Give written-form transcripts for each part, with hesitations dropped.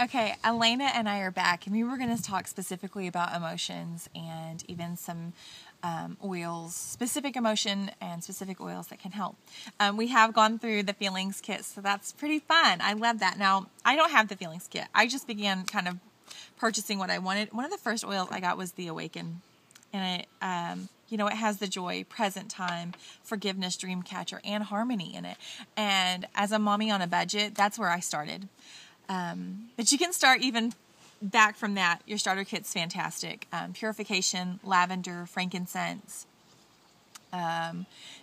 Okay, Elena and I are back, and we were going to talk specifically about emotions and even some oils, specific emotion and specific oils that can help. We have gone through the feelings kit, so that's pretty fun. I love that. Now, I don't have the feelings kit. I just began kind of purchasing what I wanted. One of the first oils I got was the Awaken, and it has the joy, present time, forgiveness, dream catcher, and harmony in it. And as a mommy on a budget, that's where I started. But you can start even back from that. Your starter kit's fantastic. Purification, lavender, frankincense.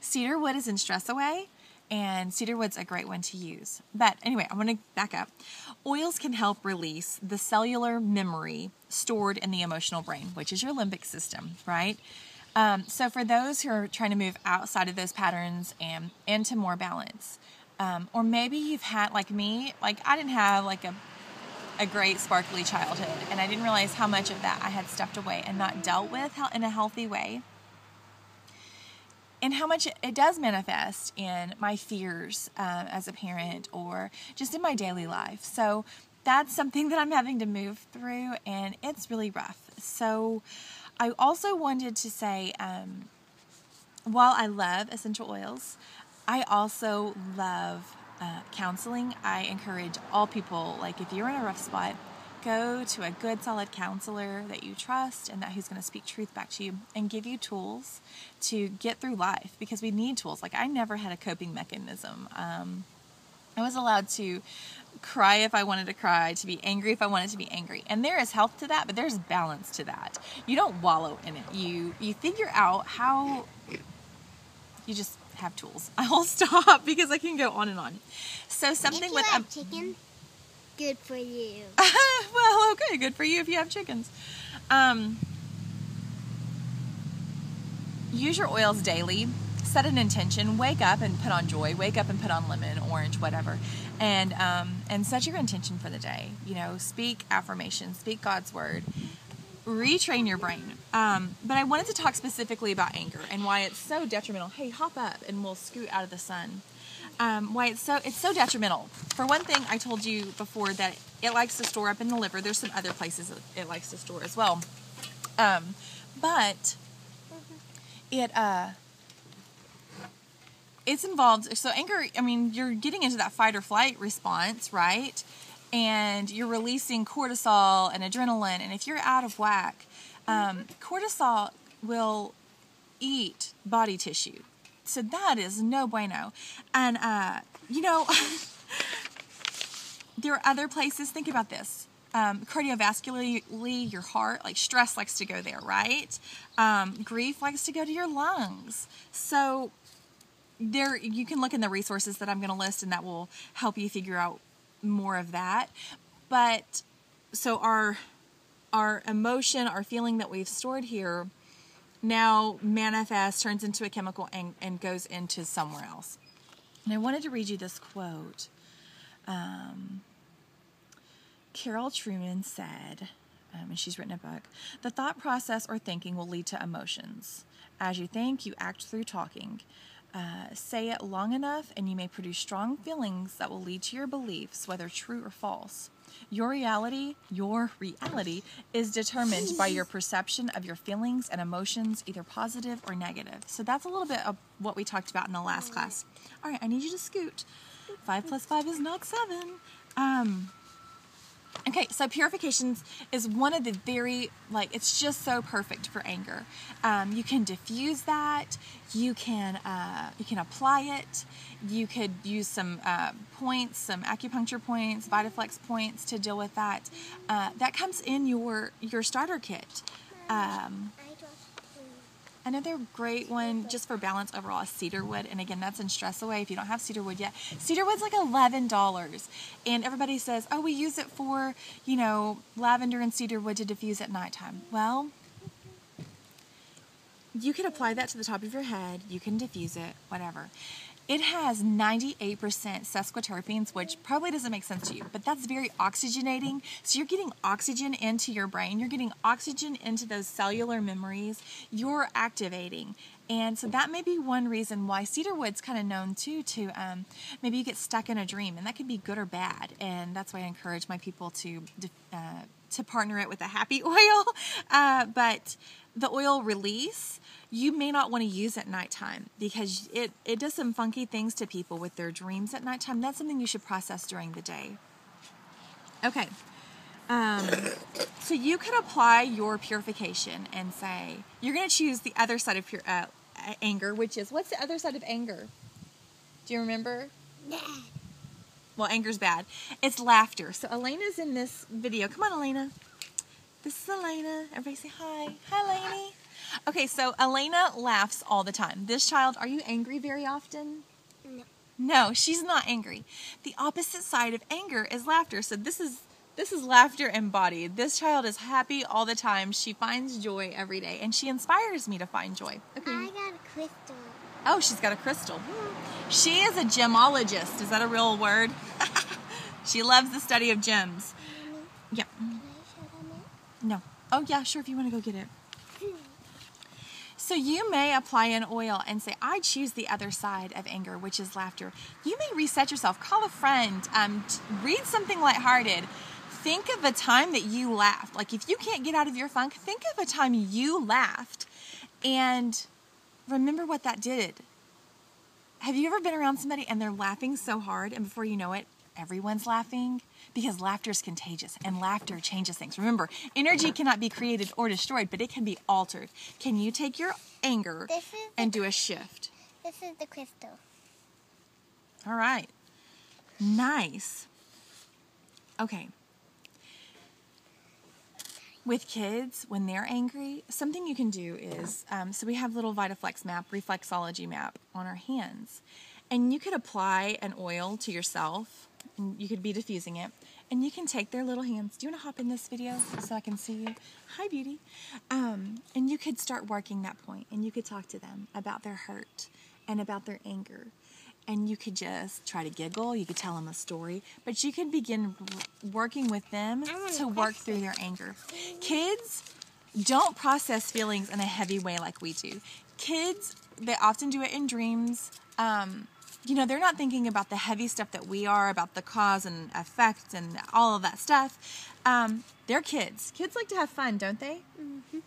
Cedarwood is in Stress Away, and cedarwood's a great one to use. But anyway, I want to back up. Oils can help release the cellular memory stored in the emotional brain, which is your limbic system, right? So for those who are trying to move outside of those patterns and into more balance, or maybe you've had, like me, like I didn't have like a great sparkly childhood, and I didn't realize how much of that I had stuffed away and not dealt with in a healthy way, and how much it does manifest in my fears as a parent or just in my daily life. So that's something that I'm having to move through, and it's really rough. So I also wanted to say, while I love essential oils, I also love counseling. I encourage all people, like if you're in a rough spot, go to a good, solid counselor that you trust and that who's going to speak truth back to you and give you tools to get through life, because we need tools. Like I never had a coping mechanism. I was allowed to cry if I wanted to cry, to be angry if I wanted to be angry. And there is health to that, but there's balance to that. You don't wallow in it. You figure out how you just have tools. I'll stop because I can go on and on. So something with chicken, good for you. Well, okay, good for you if you have chickens. Use your oils daily. Set an intention. Wake up and put on joy. Wake up and put on lemon, orange, whatever, and set your intention for the day. Speak affirmations. Speak God's word. Retrain your brain. But I wanted to talk specifically about anger and why it's so detrimental. Hey, hop up and we'll scoot out of the sun. Why it's so detrimental. For one thing, I told you before that it likes to store up in the liver. There's some other places it likes to store as well. But it's involved. So anger, you're getting into that fight or flight response, right? And you're releasing cortisol and adrenaline. And if you're out of whack, cortisol will eat body tissue. So that is no bueno. And, there are other places. Think about this. Cardiovascularly, your heart, like stress likes to go there, right? Grief likes to go to your lungs. So you can look in the resources that I'm going to list, and that will help you figure out more of that. But so our emotion, our feeling that we've stored here now manifests, turns into a chemical, and goes into somewhere else. And I wanted to read you this quote. Carol Truman said, and she's written a book, "The thought process or thinking will lead to emotions. As you think, you act through talking. Say it long enough and you may produce strong feelings that will lead to your beliefs, whether true or false. Your reality is determined by your perception of your feelings and emotions, either positive or negative." So that's a little bit of what we talked about in the last class. All right, I need you to scoot. 5 + 5 is not 7. Okay, so purifications is one of the it's just so perfect for anger. You can diffuse that. You can apply it. You could use some points, some acupuncture points, Vitaflex points to deal with that. That comes in your starter kit. Another great one, just for balance overall, is cedarwood. And again, that's in Stress Away if you don't have cedarwood yet. Cedarwood's like $11. And everybody says, oh, we use it for, lavender and cedarwood to diffuse at nighttime. Well, you could apply that to the top of your head. You can diffuse it, whatever. It has 98% sesquiterpenes, which probably doesn't make sense to you, but that's very oxygenating. So you're getting oxygen into your brain. You're getting oxygen into those cellular memories. You're activating. And so that may be one reason why cedarwood's kind of known too to maybe you get stuck in a dream, and that could be good or bad. And that's why I encourage my people to partner it with a happy oil. But the oil release, you may not want to use at nighttime because it does some funky things to people with their dreams at nighttime. That's something you should process during the day. Okay. So you could apply your purification and say, you're going to choose the other side of anger, which is, what's the other side of anger? Do you remember? Bad. Well, anger's bad. It's laughter. So Elena's in this video. Come on, Elena. This is Elena. Everybody say hi. Hi, Lainey. Okay, so Elena laughs all the time. This child, are you angry very often? No. No, she's not angry. The opposite side of anger is laughter. So this is laughter embodied. This child is happy all the time. She finds joy every day, and she inspires me to find joy. Okay. I got a crystal. Oh, she's got a crystal. She is a gemologist. Is that a real word? She loves the study of gems. Mommy, Yeah. can I show them it? No. Oh, yeah, sure, if you want to go get it. So you may apply an oil and say, I choose the other side of anger, which is laughter. You may reset yourself. Call a friend. Read something lighthearted. Think of a time that you laughed. Like if you can't get out of your funk, think of a time you laughed and remember what that did. Have you ever been around somebody and they're laughing so hard and before you know it, everyone's laughing? Because laughter is contagious and laughter changes things. Remember, energy cannot be created or destroyed, but it can be altered. Can you take your anger and do a shift? This is the crystal. All right. Nice. Okay. With kids, when they're angry, something you can do is, so we have little VitaFlex map, reflexology map on our hands. And you could apply an oil to yourself, and you could be diffusing it, and you can take their little hands. Do you want to hop in this video so I can see you? Hi, beauty. And you could start working that point, and you could talk to them about their hurt and about their anger. And you could just try to giggle. You could tell them a story. But you could begin working with them to work through their anger. Kids don't process feelings in a heavy way like we do. Kids, they often do it in dreams. They're not thinking about the heavy stuff that we are, about the cause and effect and all of that stuff. They're kids. Kids like to have fun, don't they? Mm-hmm.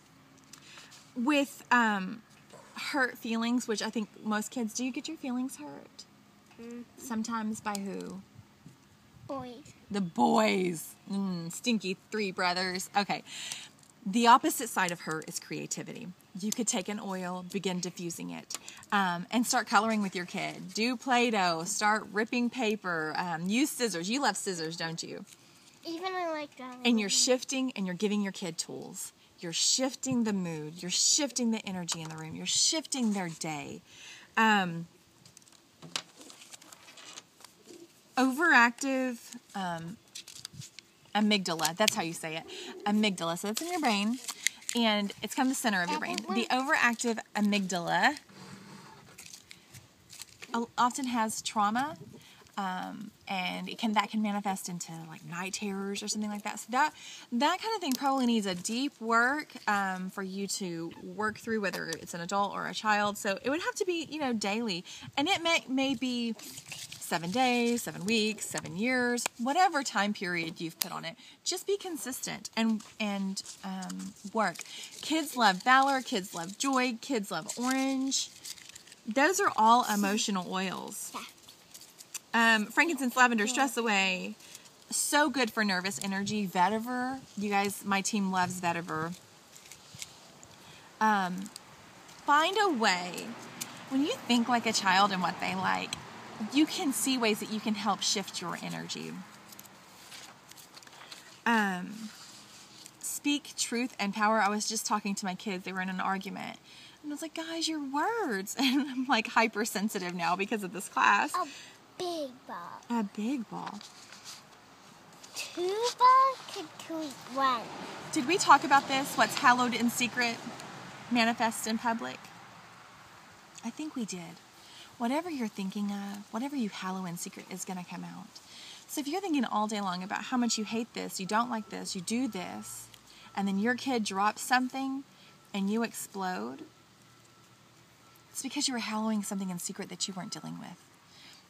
With hurt feelings, which I think most kids do. You get your feelings hurt? Mm-hmm. Sometimes by who? Boys. The boys. Stinky three brothers. Okay. The opposite side of hurt is creativity. You could take an oil, begin diffusing it, and start coloring with your kid. Do Play-Doh, start ripping paper, use scissors. You love scissors, don't you? Even I like drawing. And you're shifting and you're giving your kid tools. You're shifting the mood. You're shifting the energy in the room. You're shifting their day. Overactive amygdala. That's how you say it. Amygdala. So that's in your brain. And it's kind of the center of your brain. The overactive amygdala often has trauma. And that can manifest into like night terrors or something like that. So that kind of thing probably needs a deep work for you to work through, whether it's an adult or a child. So it would have to be, daily. And it may be 7 days, 7 weeks, 7 years, whatever time period you've put on it. Just be consistent and work. Kids love valor. Kids love joy. Kids love orange. Those are all emotional oils. Frankincense, lavender, stress away. So good for nervous energy. Vetiver. You guys, my team loves vetiver. Find a way. When you think like a child and what they like, you can see ways that you can help shift your energy. Speak truth and power. I was just talking to my kids. They were in an argument. And I was like, guys, your words. And I'm like hypersensitive now because of this class. Big ball. A big ball. 2 balls could create 1. Did we talk about this? What's hallowed in secret manifests in public? I think we did. Whatever you're thinking of, whatever you hallow in secret is going to come out. So if you're thinking all day long about how much you hate this, you don't like this, you do this, and then your kid drops something and you explode, It's because you were hallowing something in secret that you weren't dealing with.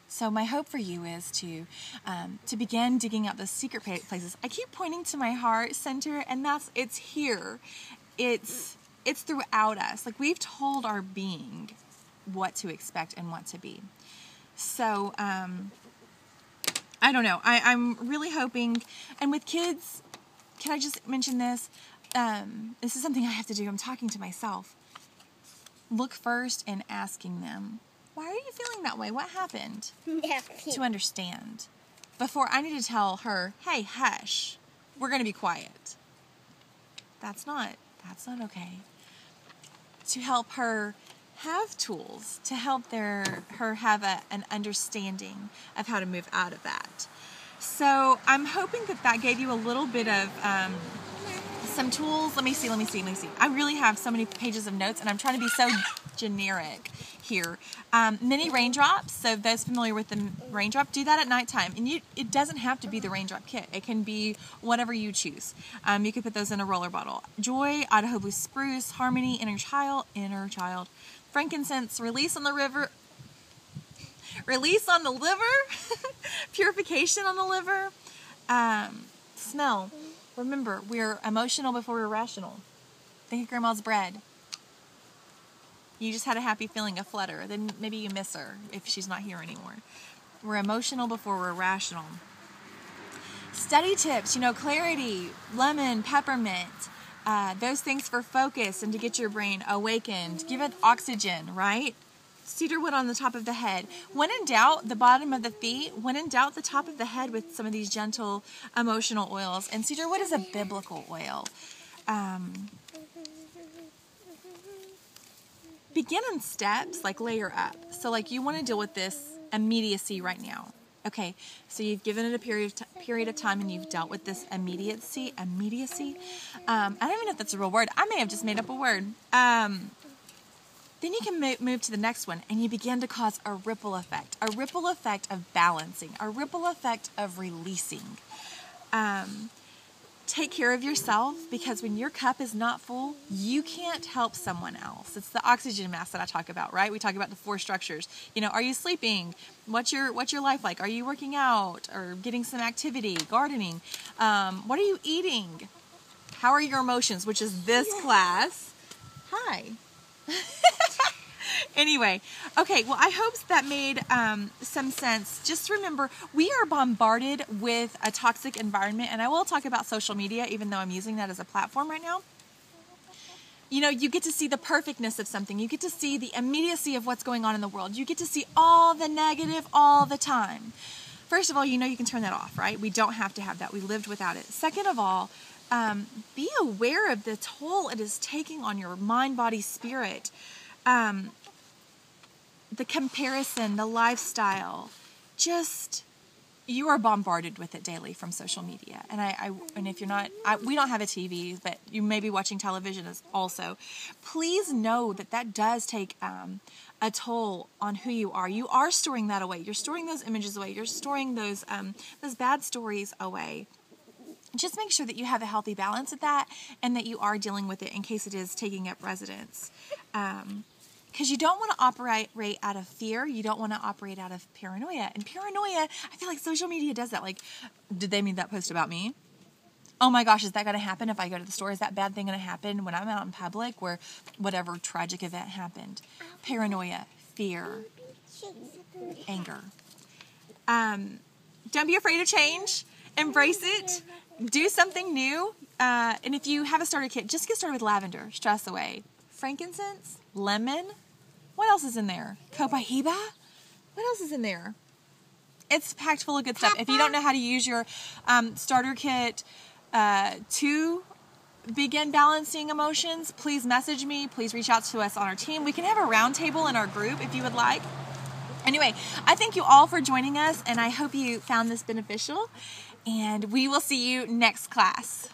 So my hope for you is to begin digging out those secret places. I keep pointing to my heart center, and it's here. It's throughout us. Like, we've told our being what to expect and what to be. So I don't know. I'm really hoping, and with kids, can I just mention this? This is something I have to do. I'm talking to myself. Look first and asking them, why are you feeling that way? What happened? To understand. Before I need to tell her, hey, hush, we're going to be quiet. That's not okay. To help her have tools, to help her have an understanding of how to move out of that. So I'm hoping that gave you a little bit of some tools. Let me see. I really have so many pages of notes, and I'm trying to be so generic here. Mini raindrops. So those familiar with the raindrop, do that at nighttime. And it doesn't have to be the raindrop kit. It can be whatever you choose. You could put those in a roller bottle. Joy, Idaho Blue Spruce, Harmony, Inner Child, Frankincense, Release on the Liver, Purification on the Liver, Smell. Remember, we're emotional before we're rational. Think of Grandma's bread. You just had a happy feeling, a flutter. Then maybe you miss her if she's not here anymore. We're emotional before we're rational. Study tips, clarity, lemon, peppermint, those things for focus and to get your brain awakened. Give it oxygen, right? Cedarwood on the top of the head. When in doubt, the bottom of the feet. When in doubt, the top of the head with some of these gentle emotional oils. And cedarwood is a biblical oil. Begin in steps, like layer up. So like you want to deal with this immediacy right now. Okay, so you've given it a period of time and you've dealt with this immediacy. I don't even know if that's a real word. I may have just made up a word. Then you can move to the next one, and you begin to cause a ripple effect of balancing, a ripple effect of releasing. Take care of yourself, because when your cup is not full, you can't help someone else. It's the oxygen mask that I talk about, right? We talk about the 4 structures. Are you sleeping? What's your life like? Are you working out or getting some activity, gardening? What are you eating? How are your emotions, which is this class? Hi. Anyway, okay, well, I hope that made some sense. Just remember, we are bombarded with a toxic environment, and I will talk about social media, even though I'm using that as a platform right now. You get to see the perfectness of something. You get to see the immediacy of what's going on in the world. You get to see all the negative all the time. First of all, you can turn that off, right? We don't have to have that. We lived without it. Second of all, be aware of the toll it is taking on your mind, body, spirit. The comparison, the lifestyle, you are bombarded with it daily from social media. And if you're not, we don't have a TV, but you may be watching television also. Please know that does take a toll on who you are. You are storing that away. You're storing those images away. You're storing those bad stories away. Just make sure that you have a healthy balance of that, and that you are dealing with it in case it is taking up residence. Because you don't want to operate out of fear. You don't want to operate out of paranoia. And paranoia, I feel like social media does that. Like, did they mean that post about me? Oh my gosh, is that going to happen if I go to the store? Is that bad thing going to happen when I'm out in public where whatever tragic event happened? Paranoia, fear, anger. Don't be afraid of change. Embrace it. Do something new. And if you have a starter kit, just get started with lavender. Stress away. Frankincense, lemon. What else is in there? Copahiba? What else is in there? It's packed full of good stuff. If you don't know how to use your starter kit to begin balancing emotions, please message me. Please reach out to us on our team. We can have a round table in our group if you would like. Anyway, I thank you all for joining us, and I hope you found this beneficial. And we will see you next class.